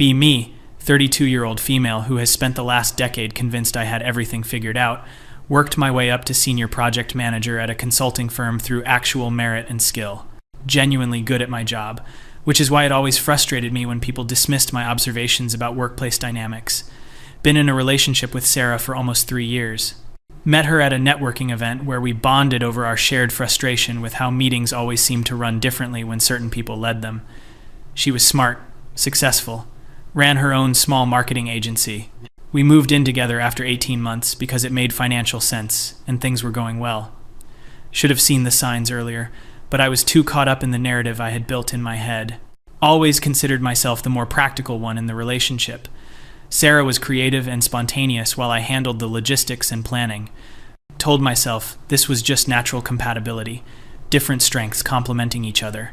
Be me, 32-year-old female who has spent the last decade convinced I had everything figured out, worked my way up to senior project manager at a consulting firm through actual merit and skill. Genuinely good at my job, which is why it always frustrated me when people dismissed my observations about workplace dynamics. Been in a relationship with Sarah for almost 3 years. Met her at a networking event where we bonded over our shared frustration with how meetings always seemed to run differently when certain people led them. She was smart, successful, ran her own small marketing agency. We moved in together after 18 months because it made financial sense and things were going well. Should have seen the signs earlier, but I was too caught up in the narrative I had built in my head. Always considered myself the more practical one in the relationship. Sarah was creative and spontaneous while I handled the logistics and planning. Told myself this was just natural compatibility, different strengths complementing each other.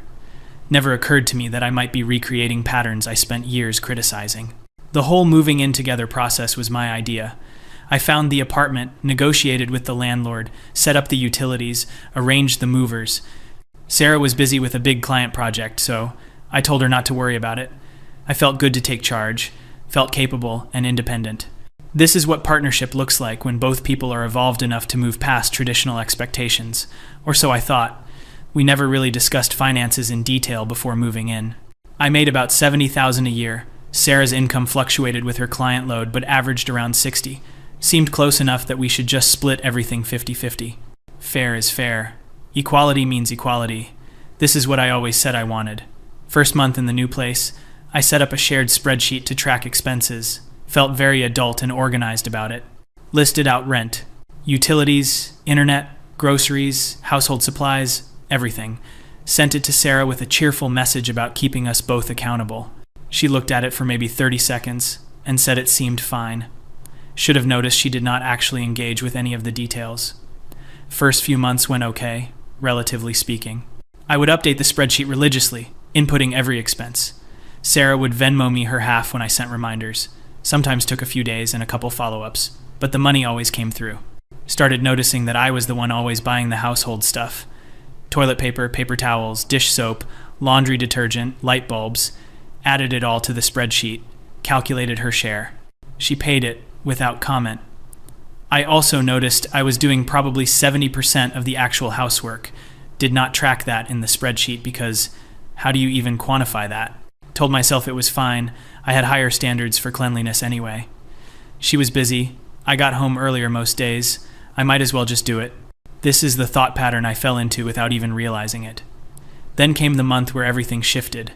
Never occurred to me that I might be recreating patterns I spent years criticizing. The whole moving in together process was my idea. I found the apartment, negotiated with the landlord, set up the utilities, arranged the movers. Sarah was busy with a big client project, so I told her not to worry about it. I felt good to take charge, felt capable and independent. This is what partnership looks like when both people are evolved enough to move past traditional expectations, or so I thought. We never really discussed finances in detail before moving in. I made about $70,000 a year. Sarah's income fluctuated with her client load, but averaged around 60. Seemed close enough that we should just split everything 50-50. Fair is fair. Equality means equality. This is what I always said I wanted. First month in the new place, I set up a shared spreadsheet to track expenses. Felt very adult and organized about it. Listed out rent, utilities, internet, groceries, household supplies, everything. Sent it to Sarah with a cheerful message about keeping us both accountable. She looked at it for maybe 30 seconds and said it seemed fine. Should have noticed she did not actually engage with any of the details. First few months went okay, relatively speaking. I would update the spreadsheet religiously, inputting every expense. Sarah would Venmo me her half when I sent reminders. Sometimes took a few days and a couple follow-ups, but the money always came through. Started noticing that I was the one always buying the household stuff. Toilet paper, paper towels, dish soap, laundry detergent, light bulbs. Added it all to the spreadsheet, calculated her share. She paid it without comment. I also noticed I was doing probably 70% of the actual housework. Did not track that in the spreadsheet because how do you even quantify that? Told myself it was fine. I had higher standards for cleanliness anyway. She was busy. I got home earlier most days. I might as well just do it. This is the thought pattern I fell into without even realizing it. Then came the month where everything shifted.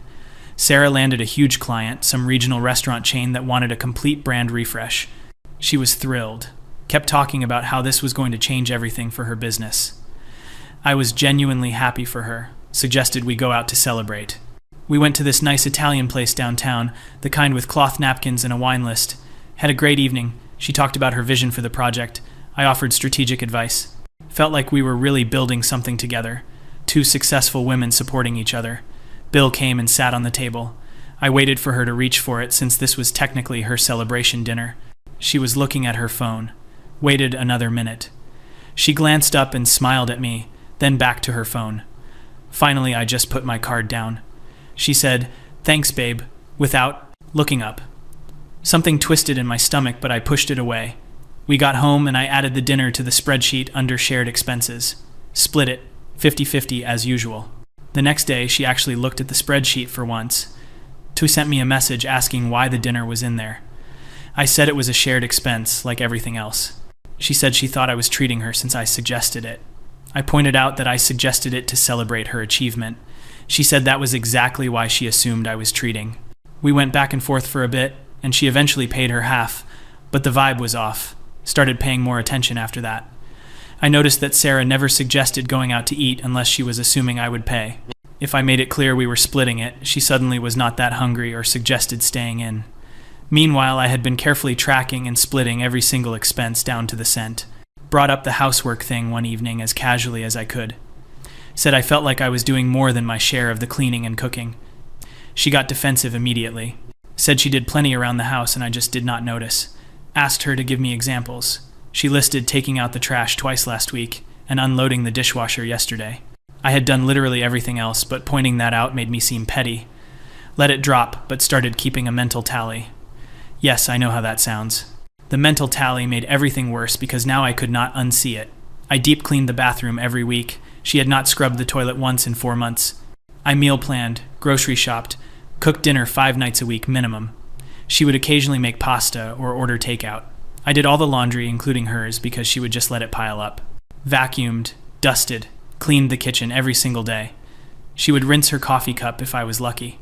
Sarah landed a huge client, some regional restaurant chain that wanted a complete brand refresh. She was thrilled. Kept talking about how this was going to change everything for her business. I was genuinely happy for her. Suggested we go out to celebrate. We went to this nice Italian place downtown, the kind with cloth napkins and a wine list. Had a great evening. She talked about her vision for the project. I offered strategic advice. Felt like we were really building something together. Two successful women supporting each other. Bill came and sat on the table. I waited for her to reach for it since this was technically her celebration dinner. She was looking at her phone. Waited another minute. She glanced up and smiled at me, then back to her phone. Finally, I just put my card down. She said, "Thanks, babe," without looking up. Something twisted in my stomach, but I pushed it away. We got home and I added the dinner to the spreadsheet under shared expenses. Split it, 50-50 as usual. The next day, she actually looked at the spreadsheet for once. She sent me a message asking why the dinner was in there. I said it was a shared expense, like everything else. She said she thought I was treating her since I suggested it. I pointed out that I suggested it to celebrate her achievement. She said that was exactly why she assumed I was treating. We went back and forth for a bit, and she eventually paid her half, but the vibe was off. Started paying more attention after that. I noticed that Sarah never suggested going out to eat unless she was assuming I would pay. If I made it clear we were splitting it, she suddenly was not that hungry or suggested staying in. Meanwhile, I had been carefully tracking and splitting every single expense down to the cent. Brought up the housework thing one evening as casually as I could. Said I felt like I was doing more than my share of the cleaning and cooking. She got defensive immediately. Said she did plenty around the house and I just did not notice. Asked her to give me examples. She listed taking out the trash twice last week and unloading the dishwasher yesterday. I had done literally everything else, but pointing that out made me seem petty. Let it drop, but started keeping a mental tally. Yes, I know how that sounds. The mental tally made everything worse because now I could not unsee it. I deep cleaned the bathroom every week. She had not scrubbed the toilet once in 4 months. I meal planned, grocery shopped, cooked dinner 5 nights a week minimum. She would occasionally make pasta or order takeout. I did all the laundry, including hers, because she would just let it pile up. Vacuumed, dusted, cleaned the kitchen every single day. She would rinse her coffee cup if I was lucky.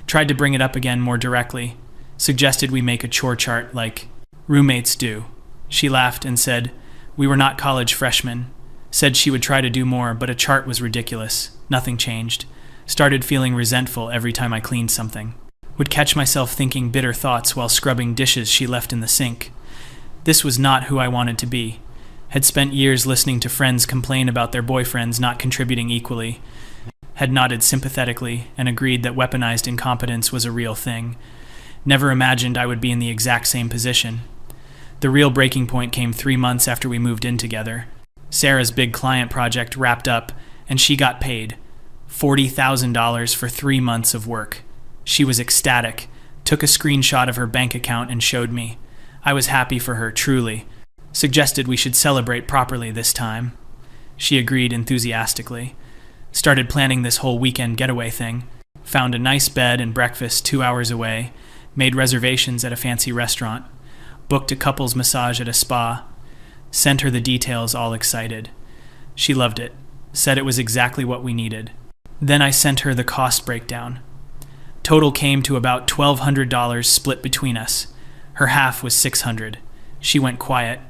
Tried to bring it up again more directly. Suggested we make a chore chart like roommates do. She laughed and said we were not college freshmen. Said she would try to do more, but a chart was ridiculous. Nothing changed. Started feeling resentful every time I cleaned something. Would catch myself thinking bitter thoughts while scrubbing dishes she left in the sink. This was not who I wanted to be. Had spent years listening to friends complain about their boyfriends not contributing equally. Had nodded sympathetically and agreed that weaponized incompetence was a real thing. Never imagined I would be in the exact same position. The real breaking point came 3 months after we moved in together. Sarah's big client project wrapped up, and she got paid $40,000 for 3 months of work. She was ecstatic, took a screenshot of her bank account and showed me. I was happy for her, truly. Suggested we should celebrate properly this time. She agreed enthusiastically. Started planning this whole weekend getaway thing. Found a nice bed and breakfast 2 hours away. Made reservations at a fancy restaurant. Booked a couple's massage at a spa. Sent her the details, all excited. She loved it. Said it was exactly what we needed. Then I sent her the cost breakdown. Total came to about $1,200 split between us. Her half was $600. She went quiet.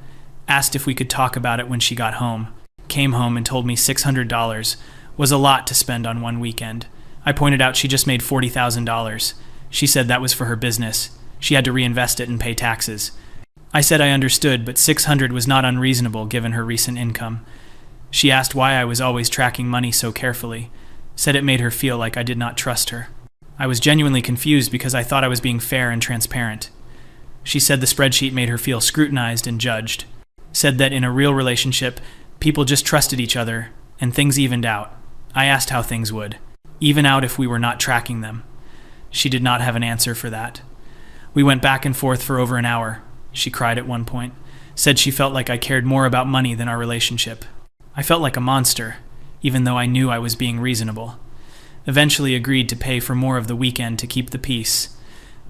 Asked if we could talk about it when she got home. Came home and told me $600 was a lot to spend on one weekend. I pointed out she just made $40,000. She said that was for her business. She had to reinvest it and pay taxes. I said I understood, but $600 was not unreasonable given her recent income. She asked why I was always tracking money so carefully. Said it made her feel like I did not trust her. I was genuinely confused because I thought I was being fair and transparent. She said the spreadsheet made her feel scrutinized and judged. Said that in a real relationship, people just trusted each other, and things evened out. I asked how things would. Even out if we were not tracking them. She did not have an answer for that. We went back and forth for over an hour. She cried at one point. Said she felt like I cared more about money than our relationship. I felt like a monster, even though I knew I was being reasonable. Eventually agreed to pay for more of the weekend to keep the peace.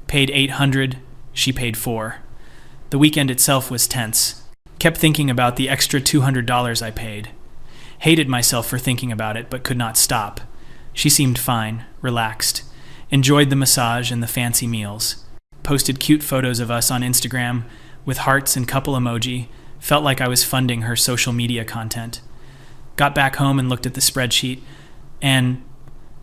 Paid $800, she paid $4. The weekend itself was tense. Kept thinking about the extra $200 I paid. Hated myself for thinking about it, but could not stop. She seemed fine, relaxed. Enjoyed the massage and the fancy meals. Posted cute photos of us on Instagram with hearts and couple emoji. Felt like I was funding her social media content. Got back home and looked at the spreadsheet, and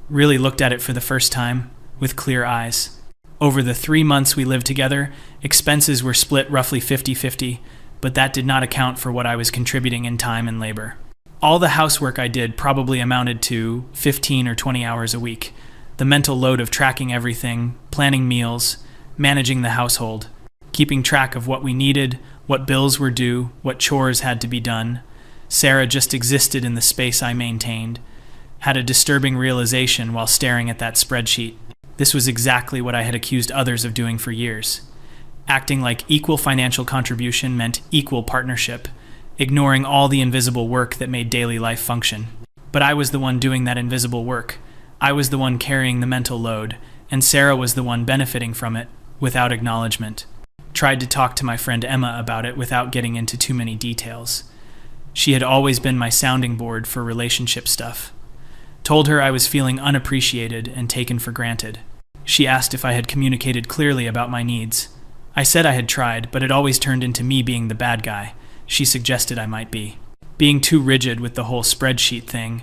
really looked at it for the first time with clear eyes. Over the 3 months we lived together, expenses were split roughly 50-50, but that did not account for what I was contributing in time and labor. All the housework I did probably amounted to 15 or 20 hours a week. The mental load of tracking everything, planning meals, managing the household, keeping track of what we needed, what bills were due, what chores had to be done. Sarah just existed in the space I maintained. Had a disturbing realization while staring at that spreadsheet. This was exactly what I had accused others of doing for years. Acting like equal financial contribution meant equal partnership, ignoring all the invisible work that made daily life function. But I was the one doing that invisible work. I was the one carrying the mental load, and Sarah was the one benefiting from it, without acknowledgement. Tried to talk to my friend Emma about it without getting into too many details. She had always been my sounding board for relationship stuff. Told her I was feeling unappreciated and taken for granted. She asked if I had communicated clearly about my needs. I said I had tried, but it always turned into me being the bad guy. She suggested I might be. Being too rigid with the whole spreadsheet thing.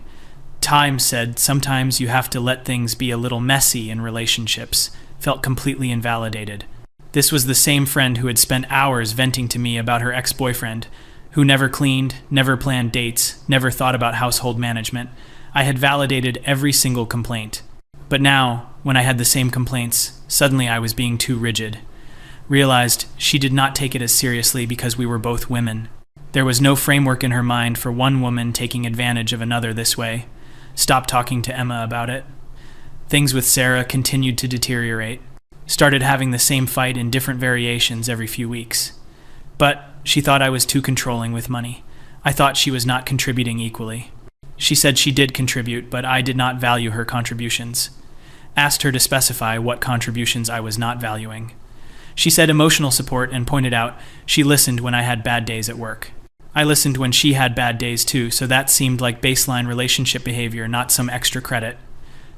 Time said sometimes you have to let things be a little messy in relationships. Felt completely invalidated. This was the same friend who had spent hours venting to me about her ex-boyfriend, who never cleaned, never planned dates, never thought about household management. I had validated every single complaint. But now, when I had the same complaints, suddenly I was being too rigid. Realized she did not take it as seriously because we were both women. There was no framework in her mind for one woman taking advantage of another this way. Stopped talking to Emma about it. Things with Sarah continued to deteriorate. Started having the same fight in different variations every few weeks. But she thought I was too controlling with money. I thought she was not contributing equally. She said she did contribute, but I did not value her contributions. Asked her to specify what contributions I was not valuing. She said emotional support and pointed out she listened when I had bad days at work. I listened when she had bad days too, so that seemed like baseline relationship behavior, not some extra credit.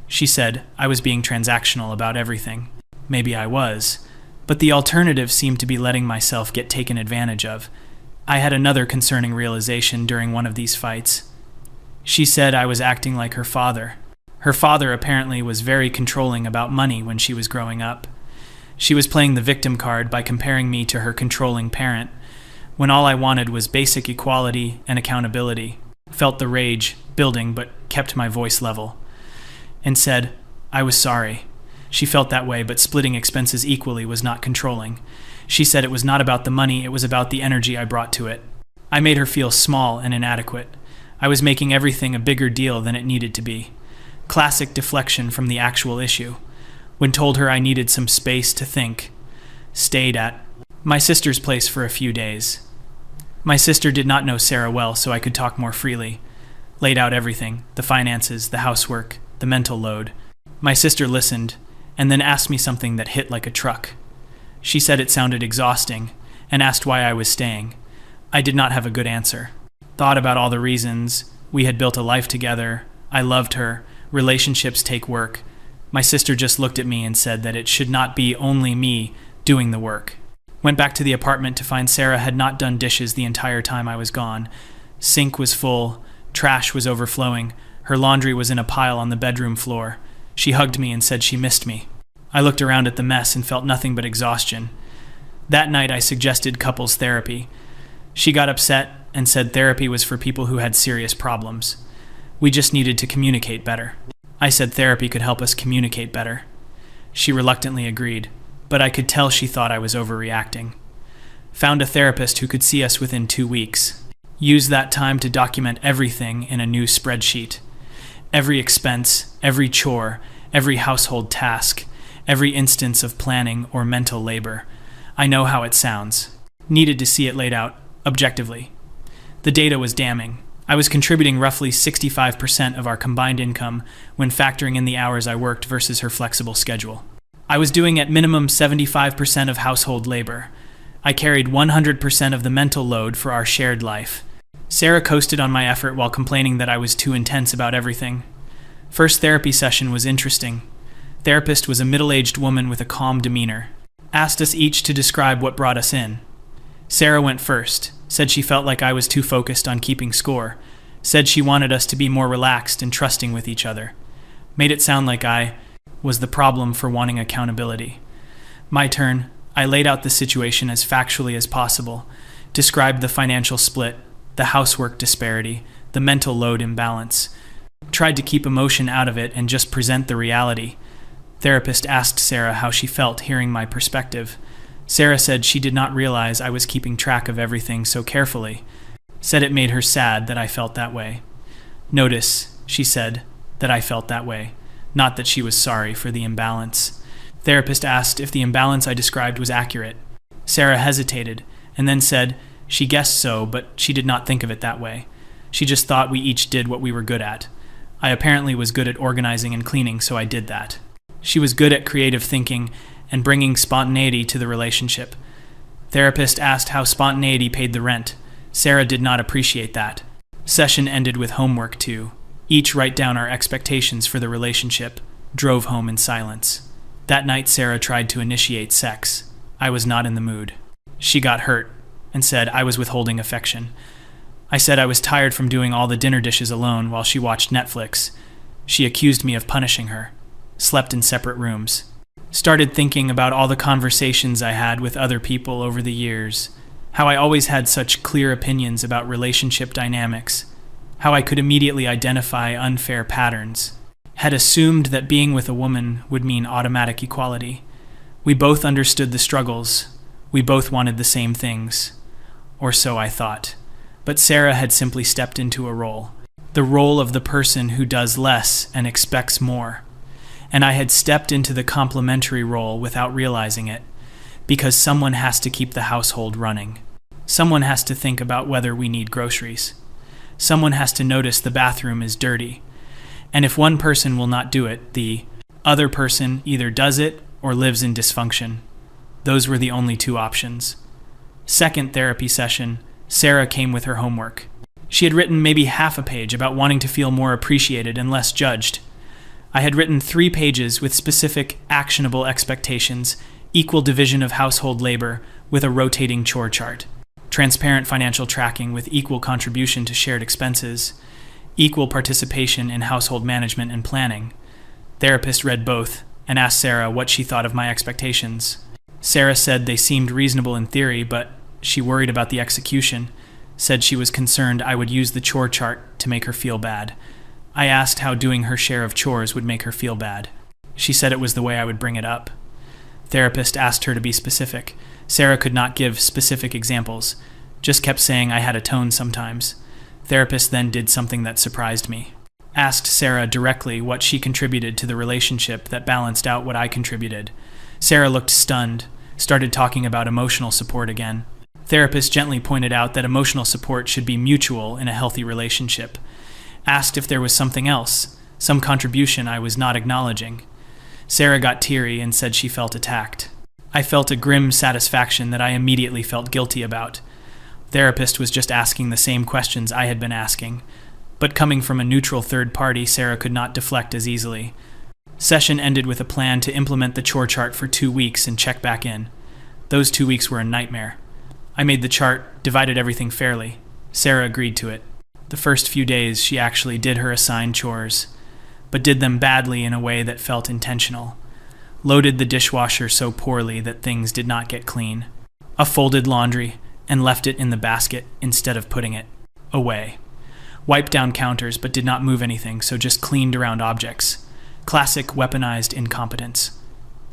She said I was being transactional about everything. Maybe I was, but the alternative seemed to be letting myself get taken advantage of. I had another concerning realization during one of these fights. She said I was acting like her father. Her father apparently was very controlling about money when she was growing up. She was playing the victim card by comparing me to her controlling parent, when all I wanted was basic equality and accountability. Felt the rage building but kept my voice level. And said, I was sorry. She felt that way, but splitting expenses equally was not controlling. She said it was not about the money, it was about the energy I brought to it. I made her feel small and inadequate. I was making everything a bigger deal than it needed to be. Classic deflection from the actual issue. When told her I needed some space to think, stayed at my sister's place for a few days. My sister did not know Sarah well, so I could talk more freely. Laid out everything, the finances, the housework, the mental load. My sister listened, and then asked me something that hit like a truck. She said it sounded exhausting, and asked why I was staying. I did not have a good answer. Thought about all the reasons. We had built a life together. I loved her. Relationships take work. My sister just looked at me and said that it should not be only me doing the work. Went back to the apartment to find Sarah had not done dishes the entire time I was gone. Sink was full. Trash was overflowing. Her laundry was in a pile on the bedroom floor. She hugged me and said she missed me. I looked around at the mess and felt nothing but exhaustion. That night I suggested couples therapy. She got upset and said therapy was for people who had serious problems. We just needed to communicate better. I said therapy could help us communicate better. She reluctantly agreed, but I could tell she thought I was overreacting. Found a therapist who could see us within 2 weeks. Used that time to document everything in a new spreadsheet. Every expense, every chore, every household task, every instance of planning or mental labor. I know how it sounds. Needed to see it laid out, objectively. The data was damning. I was contributing roughly 65% of our combined income when factoring in the hours I worked versus her flexible schedule. I was doing at minimum 75% of household labor. I carried 100% of the mental load for our shared life. Sarah coasted on my effort while complaining that I was too intense about everything. First therapy session was interesting. Therapist was a middle-aged woman with a calm demeanor. Asked us each to describe what brought us in. Sarah went first, said she felt like I was too focused on keeping score, said she wanted us to be more relaxed and trusting with each other. Made it sound like I was the problem for wanting accountability. My turn, I laid out the situation as factually as possible, described the financial split, the housework disparity, the mental load imbalance. Tried to keep emotion out of it and just present the reality. Therapist asked Sarah how she felt hearing my perspective. Sarah said she did not realize I was keeping track of everything so carefully. Said it made her sad that I felt that way. Notice, she said, that I felt that way, not that she was sorry for the imbalance. Therapist asked if the imbalance I described was accurate. Sarah hesitated, and then said she guessed so, but she did not think of it that way. She just thought we each did what we were good at. I apparently was good at organizing and cleaning, so I did that. She was good at creative thinking and bringing spontaneity to the relationship. Therapist asked how spontaneity paid the rent. Sarah did not appreciate that. Session ended with homework too. Each write down our expectations for the relationship. Drove home in silence. That night Sarah tried to initiate sex. I was not in the mood. She got hurt and said I was withholding affection. I said I was tired from doing all the dinner dishes alone while she watched Netflix. She accused me of punishing her. Slept in separate rooms. Started thinking about all the conversations I had with other people over the years. How I always had such clear opinions about relationship dynamics. How I could immediately identify unfair patterns. Had assumed that being with a woman would mean automatic equality. We both understood the struggles. We both wanted the same things. Or so I thought. But Sarah had simply stepped into a role. The role of the person who does less and expects more. and I had stepped into the complementary role without realizing it, because someone has to keep the household running. Someone has to think about whether we need groceries. Someone has to notice the bathroom is dirty. And if one person will not do it, the other person either does it or lives in dysfunction. Those were the only two options. Second therapy session, Sarah came with her homework. She had written maybe half a page about wanting to feel more appreciated and less judged. I had written 3 pages with specific, actionable expectations, equal division of household labor with a rotating chore chart, transparent financial tracking with equal contribution to shared expenses, equal participation in household management and planning. Therapist read both and asked Sarah what she thought of my expectations. Sarah said they seemed reasonable in theory, but she worried about the execution, said she was concerned I would use the chore chart to make her feel bad. I asked how doing her share of chores would make her feel bad. She said it was the way I would bring it up. Therapist asked her to be specific. Sarah could not give specific examples, just kept saying I had a tone sometimes. Therapist then did something that surprised me. Asked Sarah directly what she contributed to the relationship that balanced out what I contributed. Sarah looked stunned, started talking about emotional support again. Therapist gently pointed out that emotional support should be mutual in a healthy relationship. Asked if there was something else, some contribution I was not acknowledging. Sarah got teary and said she felt attacked. I felt a grim satisfaction that I immediately felt guilty about. Therapist was just asking the same questions I had been asking, but coming from a neutral third party, Sarah could not deflect as easily. Session ended with a plan to implement the chore chart for 2 weeks and check back in. Those 2 weeks were a nightmare. I made the chart, divided everything fairly. Sarah agreed to it. The first few days, she actually did her assigned chores, but did them badly in a way that felt intentional. Loaded the dishwasher so poorly that things did not get clean. Folded laundry and left it in the basket instead of putting it away. Wiped down counters but did not move anything, so just cleaned around objects. Classic weaponized incompetence.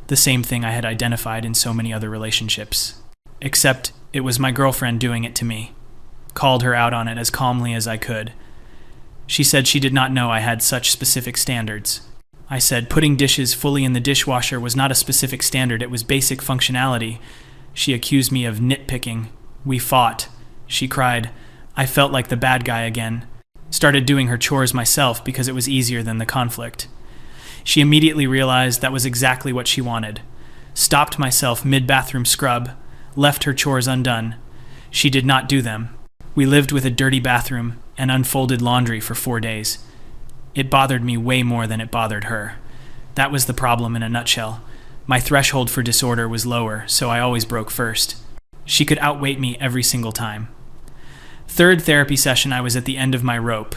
The same thing I had identified in so many other relationships. Except it was my girlfriend doing it to me. Called her out on it as calmly as I could. She said she did not know I had such specific standards. I said putting dishes fully in the dishwasher was not a specific standard, it was basic functionality. She accused me of nitpicking. We fought. She cried. I felt like the bad guy again. Started doing her chores myself because it was easier than the conflict. She immediately realized that was exactly what she wanted. Stopped myself mid-bathroom scrub, left her chores undone. She did not do them. We lived with a dirty bathroom and unfolded laundry for 4 days. It bothered me way more than it bothered her. That was the problem in a nutshell. My threshold for disorder was lower, so I always broke first. She could outweight me every single time. Third therapy session, I was at the end of my rope.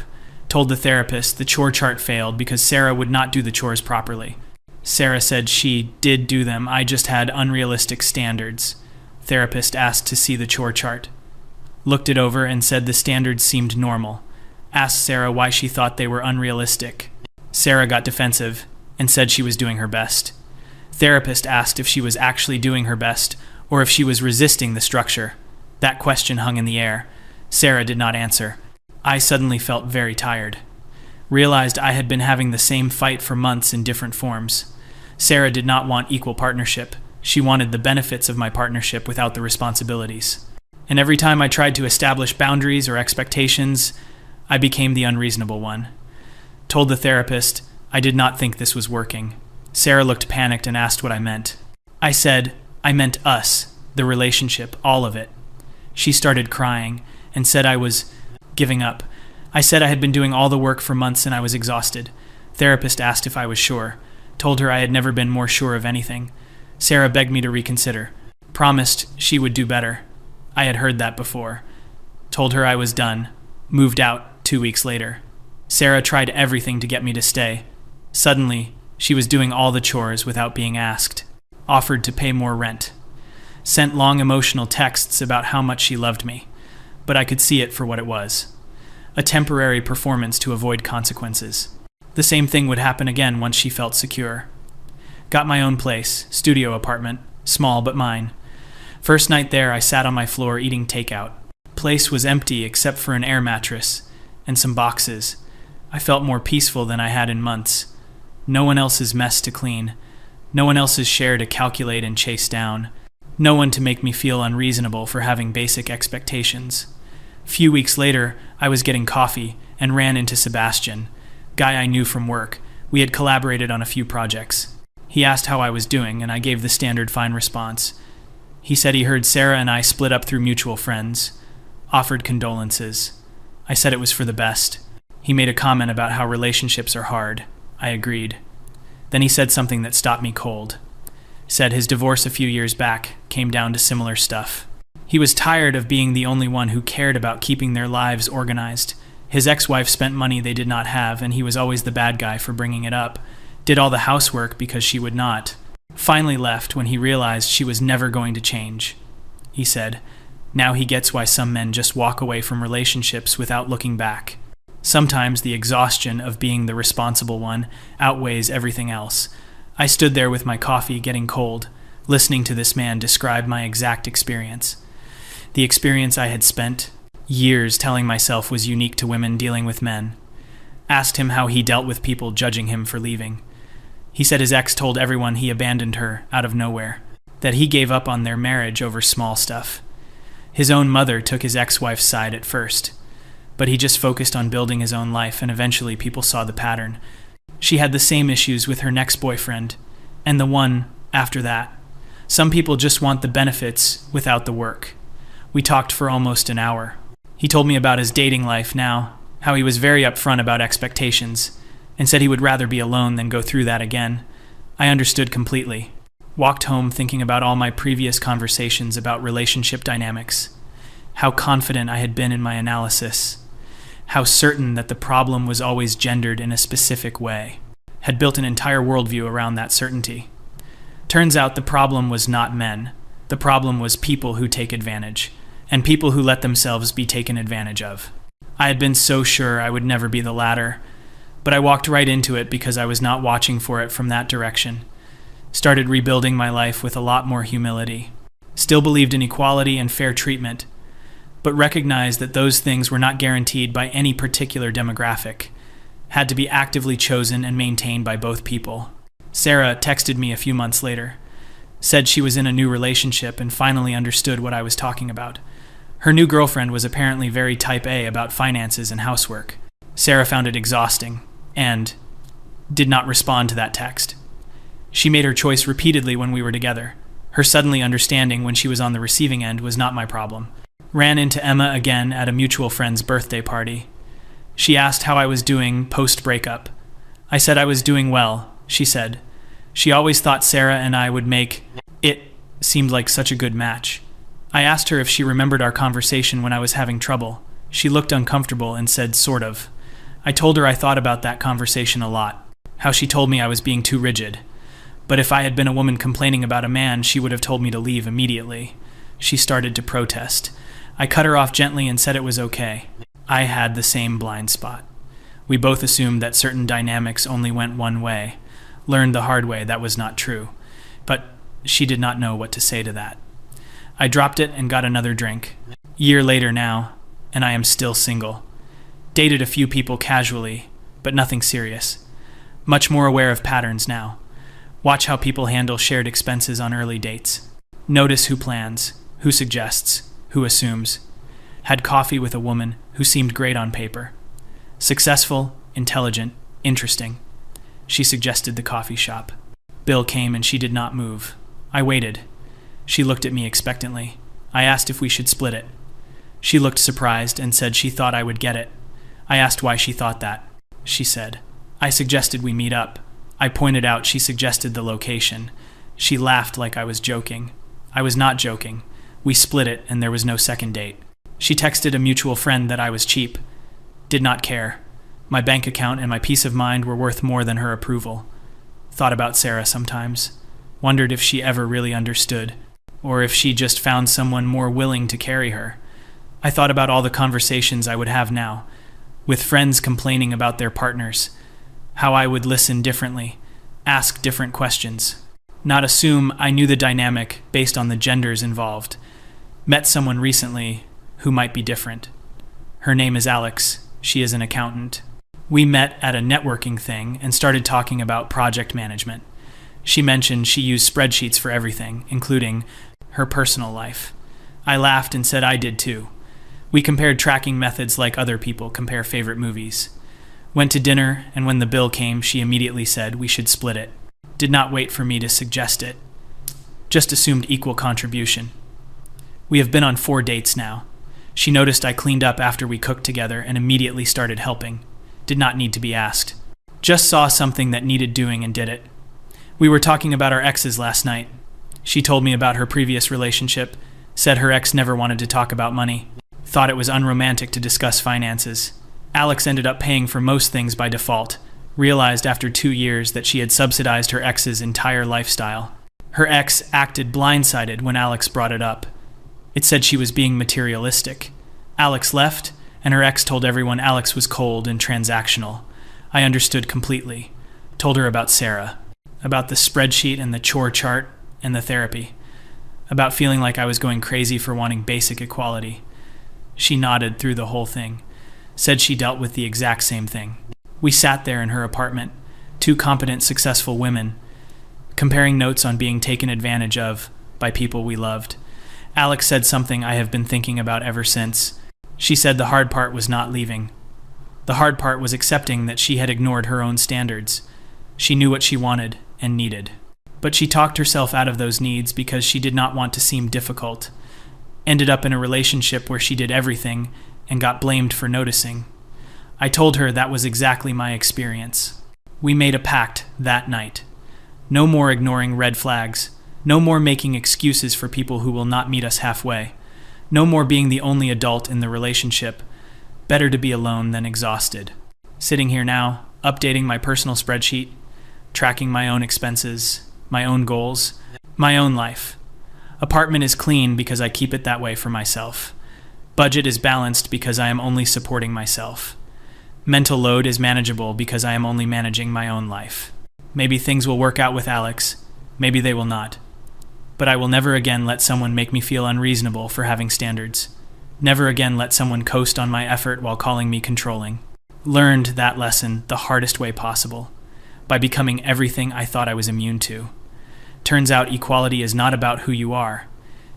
Told the therapist the chore chart failed because Sarah would not do the chores properly. Sarah said she did do them, I just had unrealistic standards. Therapist asked to see the chore chart. Looked it over and said the standards seemed normal. Asked Sarah why she thought they were unrealistic. Sarah got defensive and said she was doing her best. Therapist asked if she was actually doing her best or if she was resisting the structure. That question hung in the air. Sarah did not answer. I suddenly felt very tired. Realized I had been having the same fight for months in different forms. Sarah did not want equal partnership. She wanted the benefits of my partnership without the responsibilities. And every time I tried to establish boundaries or expectations, I became the unreasonable one. Told the therapist I did not think this was working. Sarah looked panicked and asked what I meant. I said, I meant us, the relationship, all of it. She started crying and said I was giving up. I said I had been doing all the work for months and I was exhausted. Therapist asked if I was sure. Told her I had never been more sure of anything. Sarah begged me to reconsider. Promised she would do better. I had heard that before. Told her I was done. Moved out 2 weeks later. Sarah tried everything to get me to stay. Suddenly, she was doing all the chores without being asked. Offered to pay more rent. Sent long emotional texts about how much she loved me. But I could see it for what it was. A temporary performance to avoid consequences. The same thing would happen again once she felt secure. Got my own place, studio apartment, small but mine. First night there, I sat on my floor eating takeout. Place was empty except for an air mattress and some boxes. I felt more peaceful than I had in months. No one else's mess to clean. No one else's share to calculate and chase down. No one to make me feel unreasonable for having basic expectations. Few weeks later, I was getting coffee and ran into Sebastian, guy I knew from work. We had collaborated on a few projects. He asked how I was doing, and I gave the standard fine response. He said he heard Sarah and I split up through mutual friends, offered condolences. I said it was for the best. He made a comment about how relationships are hard. I agreed. Then he said something that stopped me cold. Said his divorce a few years back came down to similar stuff. He was tired of being the only one who cared about keeping their lives organized. His ex-wife spent money they did not have, and he was always the bad guy for bringing it up. Did all the housework because she would not. Finally left when he realized she was never going to change. He said, now he gets why some men just walk away from relationships without looking back. Sometimes the exhaustion of being the responsible one outweighs everything else. I stood there with my coffee getting cold, listening to this man describe my exact experience. The experience I had spent years telling myself was unique to women dealing with men. Asked him how he dealt with people judging him for leaving. He said his ex told everyone he abandoned her out of nowhere, that he gave up on their marriage over small stuff. His own mother took his ex-wife's side at first, but he just focused on building his own life, and eventually people saw the pattern. She had the same issues with her next boyfriend, and the one after that. Some people just want the benefits without the work. We talked for almost an hour. He told me about his dating life now, how he was very upfront about expectations, and said he would rather be alone than go through that again. I understood completely. Walked home thinking about all my previous conversations about relationship dynamics, how confident I had been in my analysis, how certain that the problem was always gendered in a specific way, had built an entire worldview around that certainty. Turns out the problem was not men. The problem was people who take advantage, and people who let themselves be taken advantage of. I had been so sure I would never be the latter, but I walked right into it because I was not watching for it from that direction. Started rebuilding my life with a lot more humility. Still believed in equality and fair treatment, but recognized that those things were not guaranteed by any particular demographic, had to be actively chosen and maintained by both people. Sarah texted me a few months later, said she was in a new relationship and finally understood what I was talking about. Her new girlfriend was apparently very type A about finances and housework. Sarah found it exhausting and did not respond to that text. She made her choice repeatedly when we were together. Her suddenly understanding when she was on the receiving end was not my problem. Ran into Emma again at a mutual friend's birthday party. She asked how I was doing post-breakup. I said I was doing well, she said. She always thought Sarah and I would make it seemed like such a good match. I asked her if she remembered our conversation when I was having trouble. She looked uncomfortable and said, sort of. I told her I thought about that conversation a lot, how she told me I was being too rigid. But if I had been a woman complaining about a man, she would have told me to leave immediately. She started to protest. I cut her off gently and said it was okay. I had the same blind spot. We both assumed that certain dynamics only went one way. Learned the hard way that was not true. But she did not know what to say to that. I dropped it and got another drink. Year later now, and I am still single. Dated a few people casually, but nothing serious. Much more aware of patterns now. Watch how people handle shared expenses on early dates. Notice who plans, who suggests, who assumes. Had coffee with a woman who seemed great on paper. Successful, intelligent, interesting. She suggested the coffee shop. Bill came and she did not move. I waited. She looked at me expectantly. I asked if we should split it. She looked surprised and said she thought I would get it. I asked why she thought that. She said, I suggested we meet up. I pointed out she suggested the location. She laughed like I was joking. I was not joking. We split it and there was no second date. She texted a mutual friend that I was cheap. Did not care. My bank account and my peace of mind were worth more than her approval. Thought about Sarah sometimes. Wondered if she ever really understood, or if she just found someone more willing to carry her. I thought about all the conversations I would have now, with friends complaining about their partners, how I would listen differently, ask different questions, not assume I knew the dynamic based on the genders involved. Met someone recently who might be different. Her name is Alex. She is an accountant. We met at a networking thing and started talking about project management. She mentioned she used spreadsheets for everything, including her personal life. I laughed and said I did too. We compared tracking methods like other people compare favorite movies. Went to dinner, and when the bill came, she immediately said we should split it. Did not wait for me to suggest it. Just assumed equal contribution. We have been on 4 dates now. She noticed I cleaned up after we cooked together and immediately started helping. Did not need to be asked. Just saw something that needed doing and did it. We were talking about our exes last night. She told me about her previous relationship, said her ex never wanted to talk about money, thought it was unromantic to discuss finances. Alex ended up paying for most things by default, realized after 2 years that she had subsidized her ex's entire lifestyle. Her ex acted blindsided when Alex brought it up. It said she was being materialistic. Alex left, and her ex told everyone Alex was cold and transactional. I understood completely. Told her about Sarah, about the spreadsheet and the chore chart and the therapy, about feeling like I was going crazy for wanting basic equality. She nodded through the whole thing, said she dealt with the exact same thing. We sat there in her apartment, 2 competent, successful women, comparing notes on being taken advantage of by people we loved. Alex said something I have been thinking about ever since. She said the hard part was not leaving. The hard part was accepting that she had ignored her own standards. She knew what she wanted and needed. But she talked herself out of those needs because she did not want to seem difficult. Ended up in a relationship where she did everything and got blamed for noticing. I told her that was exactly my experience. We made a pact that night. No more ignoring red flags. No more making excuses for people who will not meet us halfway. No more being the only adult in the relationship. Better to be alone than exhausted. Sitting here now, updating my personal spreadsheet, tracking my own expenses, my own goals, my own life. Apartment is clean because I keep it that way for myself. Budget is balanced because I am only supporting myself. Mental load is manageable because I am only managing my own life. Maybe things will work out with Alex. Maybe they will not. But I will never again let someone make me feel unreasonable for having standards. Never again let someone coast on my effort while calling me controlling. Learned that lesson the hardest way possible, by becoming everything I thought I was immune to. Turns out equality is not about who you are.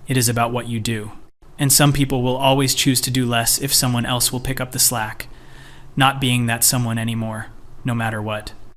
It is about what you do. And some people will always choose to do less if someone else will pick up the slack, not being that someone anymore, no matter what.